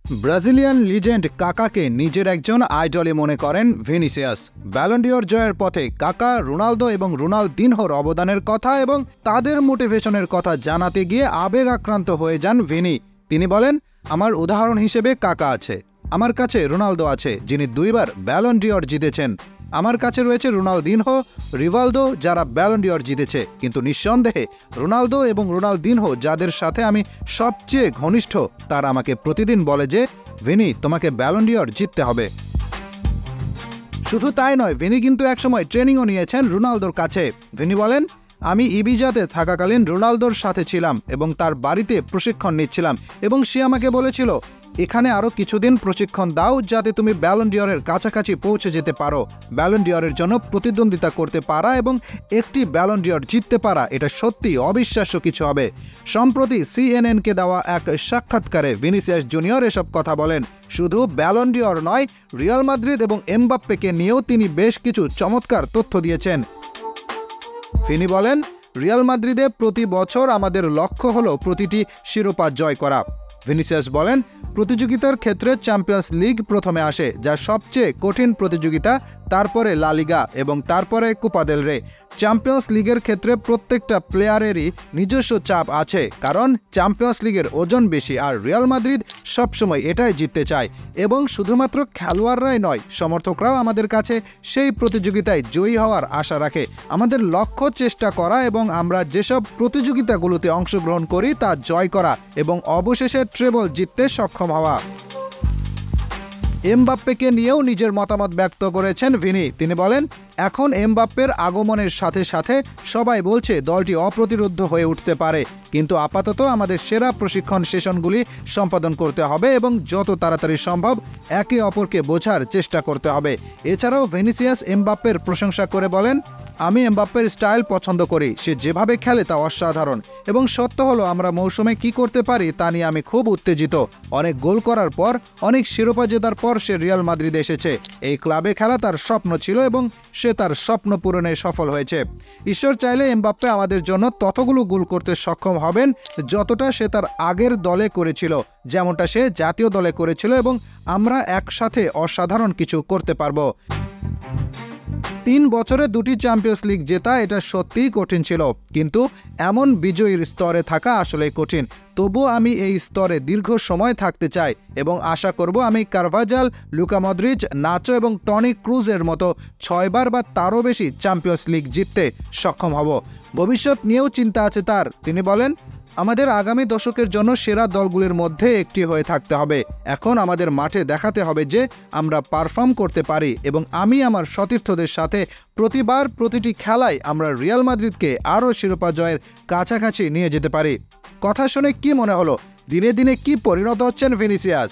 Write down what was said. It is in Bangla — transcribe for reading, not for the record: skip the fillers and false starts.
ব্রাজিলিয়ান লিজেন্ড কাকাকে নিজের একজন আইডলে মনে করেন ভিনিসিয়াস। ব্যালন ডিওর জয়ের পথে কাকা, রোনালদো এবং রোনালদিনহোর অবদানের কথা এবং তাদের মোটিভেশনের কথা জানাতে গিয়ে আবেগ আক্রান্ত হয়ে যান ভিনি। তিনি বলেন, আমার উদাহরণ হিসেবে কাকা আছে, আমার কাছে রোনালদো আছে যিনি 2বার ব্যালন ডিওর জিতেছেন, আমার কাছে রয়েছে রোনালদিনহো, রিভালদো যারা ব্যালন ডিওর জিতেছে, কিন্তু নিঃসন্দেহে রোনালদো এবং রোনালদিনহো যাদের সাথে আমি সবচেয়ে ঘনিষ্ঠ তারা আমাকে প্রতিদিন বলে যে ভিনি, তোমাকে ব্যালন ডিওর জিততে হবে। শুধু তাই নয়, ভিনি কিন্তু একসময় ট্রেনিংও নিয়েছেন রোনালদোর কাছে। ভিনি বলেন, আমি ইবিজাতে থাকাকালীন রোনালদোর সাথে ছিলাম এবং তার বাড়িতে প্রশিক্ষণ নিচ্ছিলাম এবং সে আমাকে বলেছিল, এখানে আরও কিছুদিন প্রশিক্ষণ দাও যাতে তুমি ব্যালন ডিওরের কাছাকাছি পৌঁছে যেতে পারো। ব্যালন ডিওরের জন্য প্রতিদ্বন্দ্বিতা করতে পারা এবং একটি ব্যালন ডিওর জিততে পারা এটা সত্যি অবিশ্বাস্য কিছু হবে। সম্প্রতি সিএনএনকে দেওয়া এক সাক্ষাৎকারে ভিনিসিয়াস জুনিয়র এসব কথা বলেন। শুধু ব্যালন ডিওর নয়, রিয়াল মাদ্রিদ এবং এমবাপ্পেকে নিয়েও তিনি বেশ কিছু চমৎকার তথ্য দিয়েছেন। ভিনি বলেন, রিয়াল মাদ্রিদে প্রতি বছর আমাদের লক্ষ্য হলো প্রতিটি শিরোপা জয় করা। ভিনিসিয়াস বলেন, প্রতিযোগিতার ক্ষেত্রে চ্যাম্পিয়ন্স লিগ প্রথমে আসে, যা সবচেয়ে কঠিন প্রতিযোগিতা, তারপরে লা লিগা এবং তারপরে কোপা দেল রে। চ্যাম্পিয়ন্স লিগের ক্ষেত্রে প্রত্যেকটা প্লেয়ারেরই নিজস্ব চাপ আছে, কারণ চ্যাম্পিয়ন্স লিগের ওজন বেশি আর রিয়াল মাদ্রিদ সবসময় এটাই জিততে চায় এবং শুধুমাত্র খেলোয়াড়রাই নয়, সমর্থকরাও আমাদের কাছে সেই প্রতিযোগিতায় জয়ী হওয়ার আশা রাখে। আমাদের লক্ষ্য চেষ্টা করা এবং আমরা যেসব প্রতিযোগিতাগুলোতে অংশগ্রহণ করি তা জয় করা এবং অবশেষে ট্রেবল জিততে সক্ষম হওয়া। এমবাপ্পেকে নিয়েও নিজের মতামত ব্যক্ত করেছেন ভিনি। তিনি বলেন, এখন এমবাপ্পের আগমনের সাথে সাথে সবাই বলছে দলটি অপ্রতিরোধ্য হয়ে উঠতে পারে, কিন্তু আপাতত আমাদের সেরা প্রশিক্ষণ সেশনগুলি সম্পাদন করতে হবে এবং যত তাড়াতাড়ি সম্ভব একে অপরকে বোঝার চেষ্টা করতে হবে। এছাড়াও ভিনিসিয়াস এমবাপ্পের প্রশংসা করে বলেন, আমি এমবাপ্পের স্টাইল পছন্দ করি, সে যেভাবে খেলে তা অসাধারণ এবং সত্য হলো আমরা মৌসুমে কি করতে পারি তা নিয়ে আমি খুব উত্তেজিত। অনেক গোল করার পর, অনেক শিরোপা জেতার পর সে রিয়াল মাদ্রিদে এসেছে। এই ক্লাবে খেলা তার স্বপ্ন ছিল এবং সে তার স্বপ্ন পূরণে সফল হয়েছে। ঈশ্বর চাইলে এমবাপ্পে আমাদের জন্য ততগুলো গোল করতে সক্ষম হবেন যতটা সে তার আগের দলে করেছিল, যেমনটা সে জাতীয় দলে করেছিল, এবং আমরা একসাথে অসাধারণ কিছু করতে পারবো। 3 বছরে 2টি চ্যাম্পিয়ন্স লিগ জেতা এটা সত্যিই কঠিন ছিল, কিন্তু এমন বিজয়ীর স্তরে থাকা আসলেই কঠিন। তবুও আমি এই স্তরে দীর্ঘ সময় থাকতে চাই এবং আশা করব আমি কারভাজাল, লুকা মদ্রিচ, নাচো এবং টনি ক্রুজের মতো 6বার বা তারও বেশি চ্যাম্পিয়ন্স লিগ জিততে সক্ষম হব। ভবিষ্যৎ নিয়েও চিন্তা আছে তার। তিনি বলেন, আমাদের আগামী দশকের জন্য সেরা দলগুলির মধ্যে একটি হয়ে থাকতে হবে। এখন আমাদের মাঠে দেখাতে হবে যে আমরা পারফর্ম করতে পারি এবং আমি আমার সতীর্থদের সাথে প্রতিবার প্রতিটি খেলায় আমরা রিয়াল মাদ্রিদকে আরও শিরোপা জয়ের কাছাকাছি নিয়ে যেতে পারি। কথা শুনে কি মনে হলো? দিনে দিনে কি পরিণত হচ্ছেন ভিনিসিয়াস?